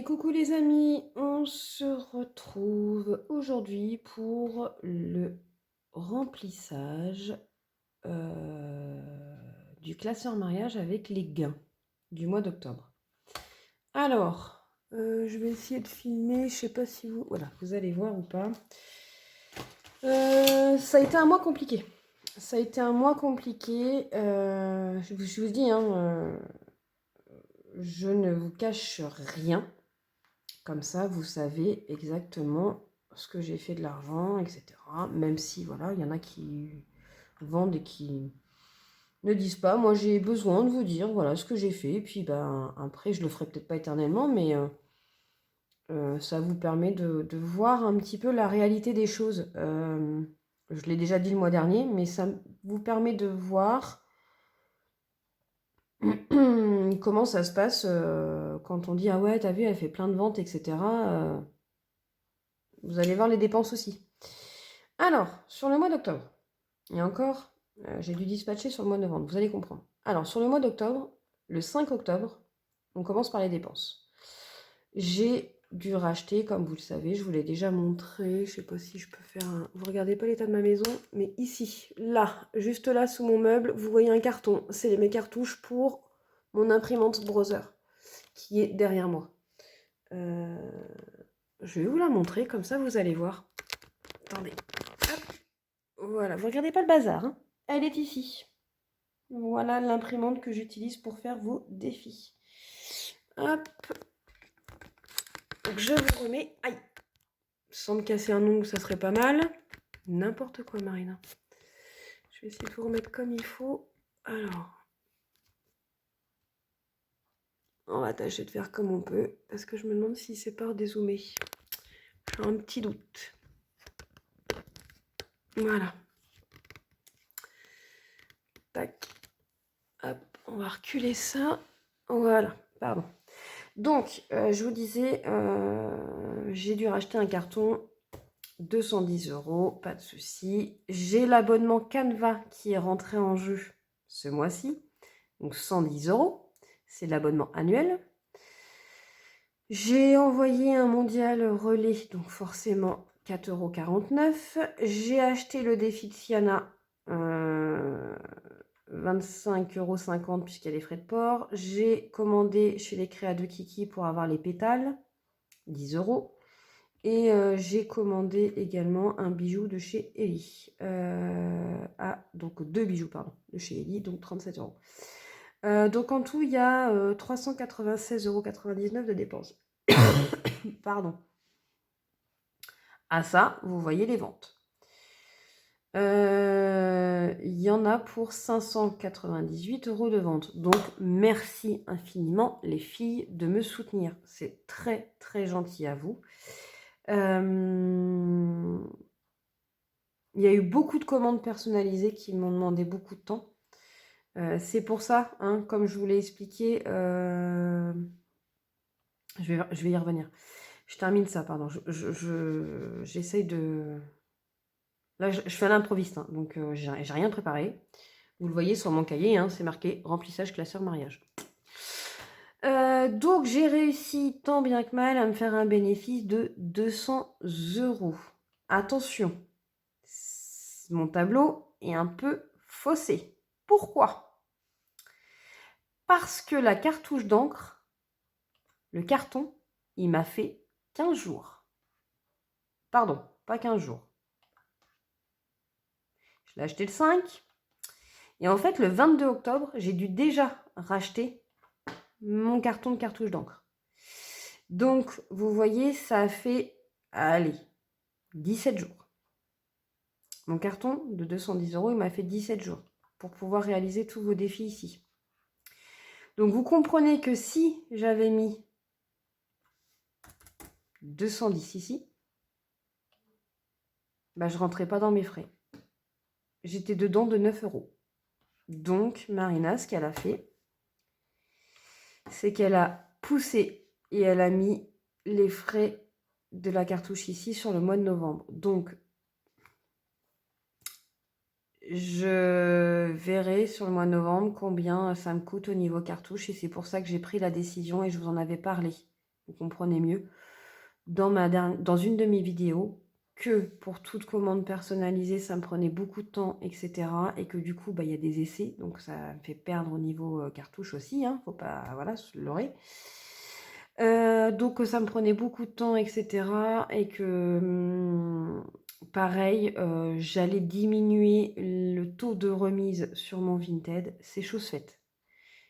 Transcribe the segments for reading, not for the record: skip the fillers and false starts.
Coucou les amis, on se retrouve aujourd'hui pour le remplissage du classeur mariage avec les gains du mois d'octobre. Alors, je vais essayer de filmer, je sais pas si vous... Voilà, vous allez voir ou pas. Ça a été un mois compliqué. Ça a été un mois compliqué. Je vous dis, hein, je ne vous cache rien. Comme ça, vous savez exactement ce que j'ai fait de l'argent, etc. Même si, voilà, il y en a qui vendent et qui ne disent pas. Moi, j'ai besoin de vous dire, voilà, ce que j'ai fait. Et puis, ben, après, je le ferai peut-être pas éternellement, mais ça vous permet de voir un petit peu la réalité des choses. Je l'ai déjà dit le mois dernier, mais ça vous permet de voir comment ça se passe quand on dit, ah ouais, t'as vu, elle fait plein de ventes, etc. Vous allez voir les dépenses aussi. Alors, sur le mois d'octobre, et encore, j'ai dû dispatcher sur le mois de novembre, vous allez comprendre. Alors, sur le mois d'octobre, le 5 octobre, on commence par les dépenses. J'ai dû racheter, comme vous le savez, je vous l'ai déjà montré, je ne sais pas si je peux faire un... Vous regardez pas l'état de ma maison, mais ici, là, juste là, sous mon meuble, vous voyez un carton. C'est mes cartouches pour mon imprimante browser, qui est derrière moi. Je vais vous la montrer, comme ça vous allez voir. Attendez. Hop. Voilà, vous regardez pas le bazar, hein. Elle est ici. Voilà l'imprimante que j'utilise pour faire vos défis. Hop. Donc je vous remets. Aïe. Sans me casser un ongle, ça serait pas mal. N'importe quoi, Marina. Je vais essayer de vous remettre comme il faut. Alors. On va tâcher de faire comme on peut. Parce que je me demande si c'est pas dézoomer. J'ai un petit doute. Voilà. Tac. Hop. On va reculer ça. Voilà. Pardon. Donc, je vous disais, j'ai dû racheter un carton, 210 €, pas de souci. J'ai l'abonnement Canva qui est rentré en jeu ce mois-ci, donc 110 €. C'est l'abonnement annuel. J'ai envoyé un mondial relais, donc forcément 4,49 €. J'ai acheté le défi de Fiana, 25,50 € puisqu'il y a les frais de port. J'ai commandé chez les créas de Kiki pour avoir les pétales, 10 €. Et j'ai commandé également un bijou de chez Ellie. Donc deux bijoux, pardon, de chez Ellie, donc 37 €. Donc en tout, il y a 396,99 € de dépenses. Pardon. À ça, vous voyez les ventes. Il y en a pour 598 € de vente. Donc, merci infiniment, les filles, de me soutenir. C'est très, très gentil à vous. Il y a eu beaucoup de commandes personnalisées qui m'ont demandé beaucoup de temps. C'est pour ça, hein, comme je vous l'ai expliqué, je vais y revenir. Je termine ça, pardon. J'essaye de... Là, je fais à l'improviste, hein, donc j'ai rien préparé. Vous le voyez sur mon cahier, hein, c'est marqué « Remplissage classeur mariage ». Donc, j'ai réussi, tant bien que mal, à me faire un bénéfice de 200 €. Attention, mon tableau est un peu faussé. Pourquoi? Parce que la cartouche d'encre, le carton, il m'a fait 15 jours. Pardon, pas 15 jours. Je l'ai acheté le 5. Et en fait, le 22 octobre, j'ai dû déjà racheter mon carton de cartouche d'encre. Donc, vous voyez, ça a fait, allez, 17 jours. Mon carton de 210 €, il m'a fait 17 jours pour pouvoir réaliser tous vos défis ici. Donc, vous comprenez que si j'avais mis 210 ici, bah, je ne rentrais pas dans mes frais. J'étais dedans de 9 €. Donc, Marina, ce qu'elle a fait, c'est qu'elle a poussé et elle a mis les frais de la cartouche ici sur le mois de novembre. Donc, je verrai sur le mois de novembre combien ça me coûte au niveau cartouche et c'est pour ça que j'ai pris la décision et je vous en avais parlé. vous comprenez mieux, dans une de mes vidéos, que pour toute commande personnalisée, ça me prenait beaucoup de temps, etc. Et que du coup, il y a des essais, donc ça me fait perdre au niveau cartouche aussi, hein, faut pas, voilà, se leurrer. Donc ça me prenait beaucoup de temps, etc. Et que, pareil, j'allais diminuer le taux de remise sur mon Vinted. C'est chose faite.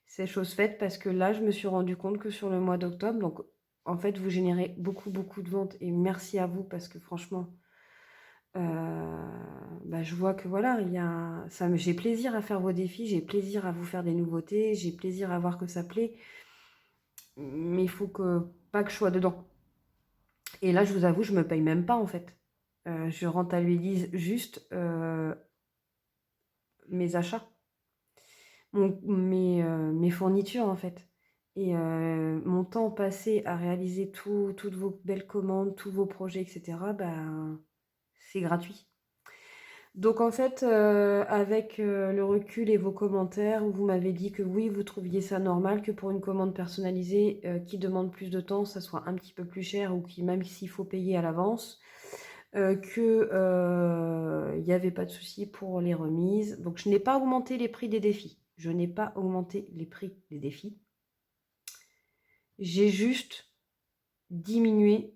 C'est chose faite parce que là, je me suis rendu compte que sur le mois d'octobre, donc en fait, vous générez beaucoup, beaucoup de ventes et merci à vous parce que franchement, je vois que voilà, j'ai plaisir à faire vos défis, j'ai plaisir à vous faire des nouveautés, j'ai plaisir à voir que ça plaît, mais il faut pas que je sois dedans. Et là, je vous avoue, je me paye même pas en fait. Je rentabilise juste mes achats, mes fournitures en fait. Et mon temps passé à réaliser toutes vos belles commandes, tous vos projets, etc., c'est gratuit. Donc en fait, avec le recul et vos commentaires, où vous m'avez dit que oui, vous trouviez ça normal que pour une commande personnalisée qui demande plus de temps, ça soit un petit peu plus cher ou même s'il faut payer à l'avance, qu'il n'y avait pas de souci pour les remises. Donc je n'ai pas augmenté les prix des défis. Je n'ai pas augmenté les prix des défis. J'ai juste diminué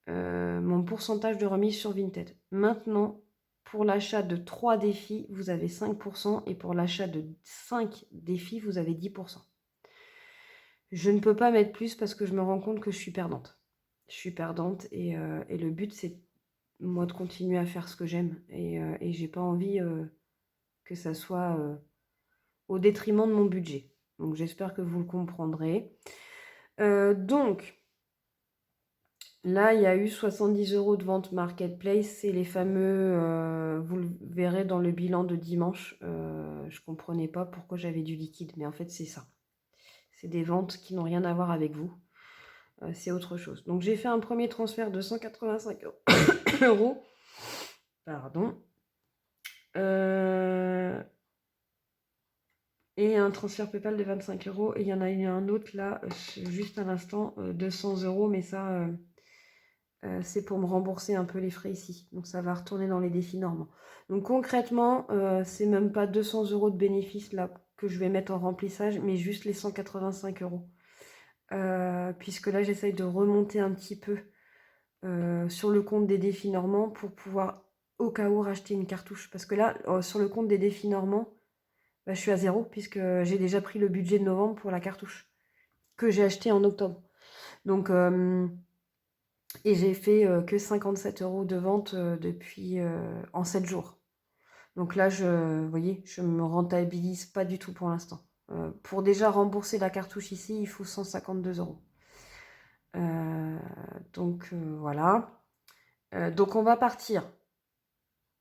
mon pourcentage de remise sur Vinted. Maintenant, pour l'achat de 3 défis, vous avez 5% et pour l'achat de 5 défis, vous avez 10%. Je ne peux pas mettre plus parce que je me rends compte que je suis perdante. Je suis perdante et le but, c'est moi de continuer à faire ce que j'aime et j'ai pas envie que ça soit au détriment de mon budget. Donc j'espère que vous le comprendrez. Donc, là, il y a eu 70 € de vente marketplace. C'est les fameux, vous le verrez dans le bilan de dimanche. Je ne comprenais pas pourquoi j'avais du liquide, mais en fait, c'est ça. C'est des ventes qui n'ont rien à voir avec vous. C'est autre chose. Donc, j'ai fait un premier transfert de 185 €. Pardon. Et un transfert PayPal de 25 €. Et il y en a eu un autre là, juste à l'instant, 200 €, mais ça... c'est pour me rembourser un peu les frais ici. Donc ça va retourner dans les défis normaux. Donc concrètement, c'est même pas 200 € de bénéfices là que je vais mettre en remplissage, mais juste les 185 €. Puisque là, j'essaye de remonter un petit peu sur le compte des défis normands pour pouvoir au cas où racheter une cartouche. Parce que là, sur le compte des défis normands, je suis à zéro puisque j'ai déjà pris le budget de novembre pour la cartouche que j'ai acheté en octobre. Donc... et j'ai fait que 57 € de vente depuis en 7 jours. Donc là, vous voyez, je ne me rentabilise pas du tout pour l'instant. Pour déjà rembourser la cartouche ici, il faut 152 €. Donc voilà. Donc on va partir,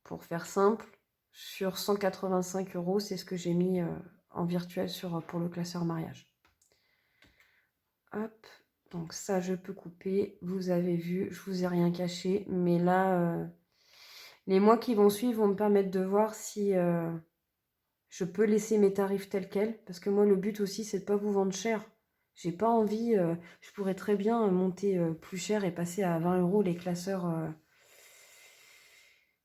pour faire simple, sur 185 €. C'est ce que j'ai mis en virtuel pour le classeur mariage. Hop. Donc ça, je peux couper. Vous avez vu, je vous ai rien caché. Mais là, les mois qui vont suivre vont me permettre de voir si je peux laisser mes tarifs tels quels. Parce que moi, le but aussi, c'est de ne pas vous vendre cher. J'ai pas envie... je pourrais très bien monter plus cher et passer à 20 € les classeurs...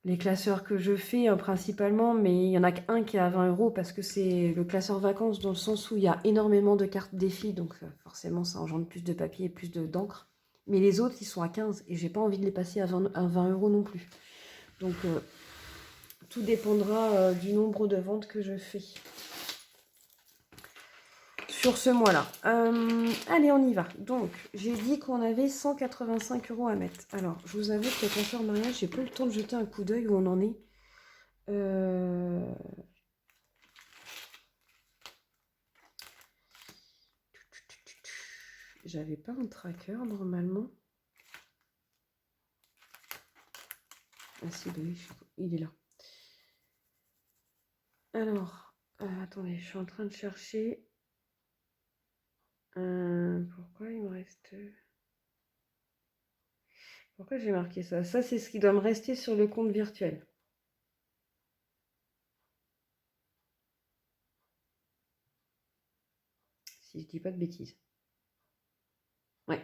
les classeurs que je fais principalement, mais il n'y en a qu'un qui est à 20 € parce que c'est le classeur vacances dans le sens où il y a énormément de cartes défis, donc forcément ça engendre plus de papier et plus d'encre. Mais les autres, ils sont à 15 et j'ai pas envie de les passer à 20 € non plus. Donc tout dépendra du nombre de ventes que je fais sur ce mois-là. Allez, on y va. Donc, j'ai dit qu'on avait 185 € à mettre. Alors, je vous avoue que le classeur mariage, j'ai pas eu le temps de jeter un coup d'œil où on en est. J'avais pas un tracker normalement. Ah si, oui, il est là. Alors, attendez, je suis en train de chercher. Pourquoi il me reste... Pourquoi j'ai marqué ça? Ça, c'est ce qui doit me rester sur le compte virtuel. Si je dis pas de bêtises. Ouais,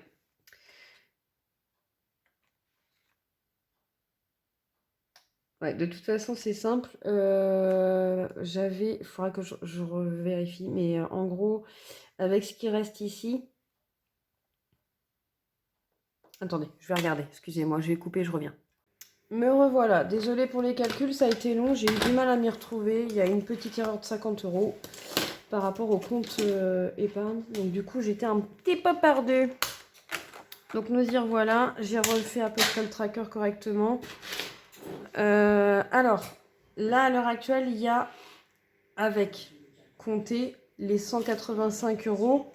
Ouais, de toute façon, c'est simple. Il faudra que je revérifie, mais en gros, avec ce qui reste ici. Attendez, je vais regarder. Excusez-moi, je vais couper, je reviens. Me revoilà. Désolée pour les calculs, ça a été long. J'ai eu du mal à m'y retrouver. Il y a une petite erreur de 50 € par rapport au compte épargne. Donc, du coup, j'étais un petit peu perdue. Donc, nous y revoilà. J'ai refait à peu près le tracker correctement. Alors, là, à l'heure actuelle, il y a, avec compter les 185 €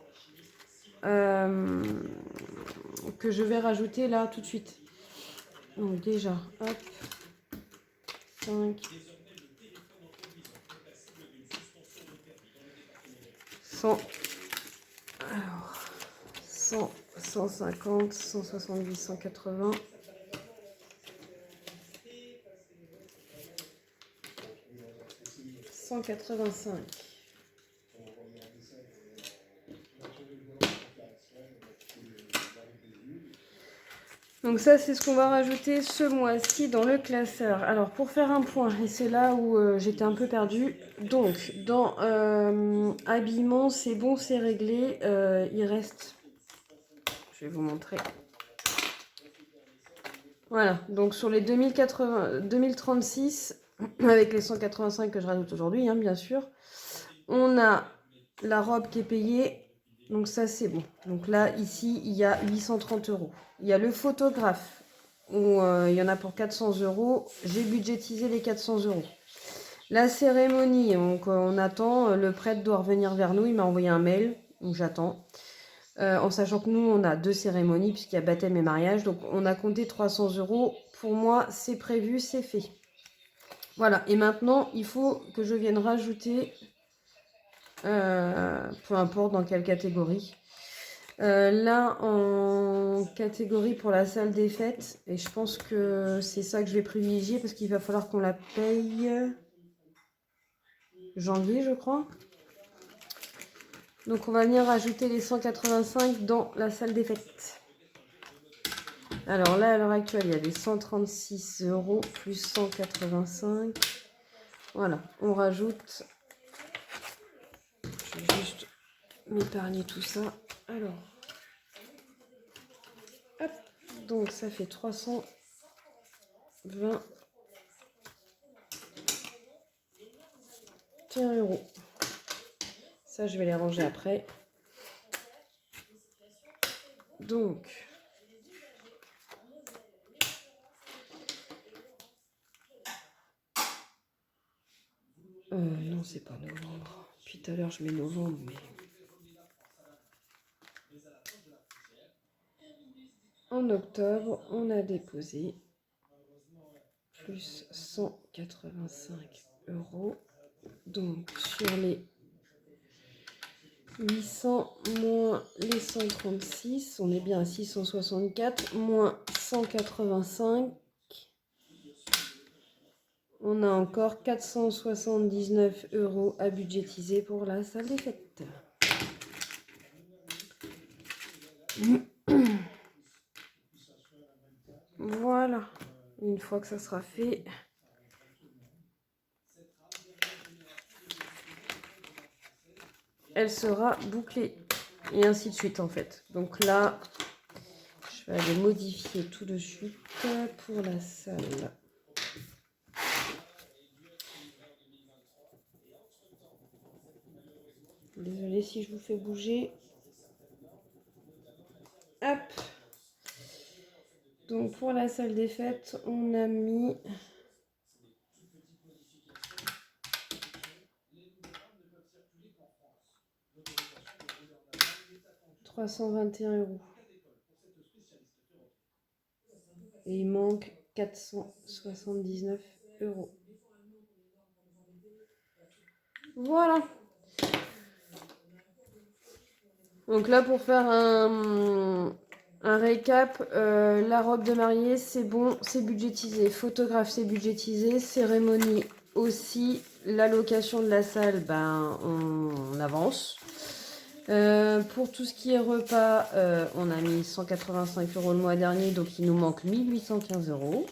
que je vais rajouter là tout de suite. Donc déjà, hop, 5, 100, alors, 100, 150, 170, 180, 185. Donc ça, c'est ce qu'on va rajouter ce mois-ci dans le classeur. Alors, pour faire un point, et c'est là où j'étais un peu perdue. Donc, dans habillement, c'est bon, c'est réglé. Il reste... Je vais vous montrer. Voilà, donc sur les 2036, avec les 185 que je rajoute aujourd'hui, hein, bien sûr, on a la robe qui est payée. Donc ça, c'est bon. Donc là, ici, il y a 830 €. Il y a le photographe, où il y en a pour 400 €. J'ai budgétisé les 400 €. La cérémonie, donc on attend. Le prêtre doit revenir vers nous. Il m'a envoyé un mail, donc j'attends. En sachant que nous, on a 2 cérémonies, puisqu'il y a baptême et mariage. Donc on a compté 300 €. Pour moi, c'est prévu, c'est fait. Voilà, et maintenant, il faut que je vienne rajouter... peu importe dans quelle catégorie. Là, en catégorie pour la salle des fêtes, et je pense que c'est ça que je vais privilégier parce qu'il va falloir qu'on la paye janvier, je crois. Donc, on va venir rajouter les 185 dans la salle des fêtes. Alors là, à l'heure actuelle, il y a les 136 € plus 185. Voilà, on rajoute. Je vais juste m'épargner tout ça. Alors, hop, donc ça fait 321 €. Ça, je vais les ranger après. Donc, non, c'est pas novembre. Puis tout à l'heure, je mets novembre, mais... En octobre, on a déposé plus 185 €. Donc, sur les 800 moins les 136, on est bien à 664, moins 185. On a encore 479 € à budgétiser pour la salle des fêtes. Voilà, une fois que ça sera fait, elle sera bouclée. Et ainsi de suite en fait. Donc là, je vais aller modifier tout de suite pour la salle. Désolée si je vous fais bouger. Hop. Donc pour la salle des fêtes, on a mis 321 €. Et il manque 479 €. Voilà. Donc là, pour faire un récap, la robe de mariée, c'est bon, c'est budgétisé. Photographe, c'est budgétisé. Cérémonie aussi. La location de la salle, ben, on avance. Pour tout ce qui est repas, on a mis 185 € le mois dernier, donc il nous manque 1815 €.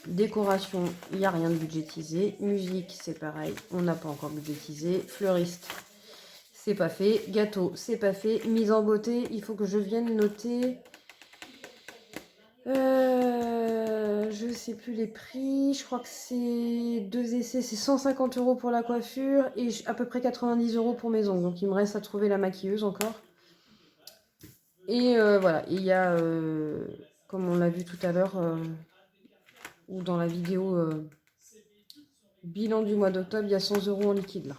Décoration, il n'y a rien de budgétisé. Musique, c'est pareil, on n'a pas encore budgétisé. Fleuriste, c'est pas fait. Gâteau, c'est pas fait. Mise en beauté, il faut que je vienne noter. Je sais plus les prix. Je crois que c'est 2 essais, c'est 150 € pour la coiffure et à peu près 90 € pour mes ongles. Donc il me reste à trouver la maquilleuse encore. Et voilà, il y a, comme on l'a vu tout à l'heure, ou dans la vidéo bilan du mois d'octobre, il y a 100 € en liquide là.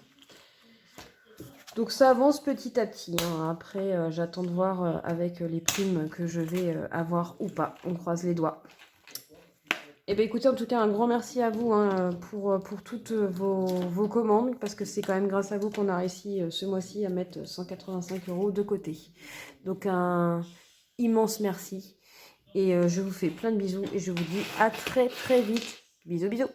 Donc ça avance petit à petit, hein. Après, j'attends de voir avec les primes que je vais avoir ou pas. On croise les doigts. Et bien écoutez, en tout cas, un grand merci à vous hein, pour toutes vos commandes, parce que c'est quand même grâce à vous qu'on a réussi ce mois-ci à mettre 185 € de côté. Donc un immense merci. Et je vous fais plein de bisous et je vous dis à très très vite. Bisous bisous.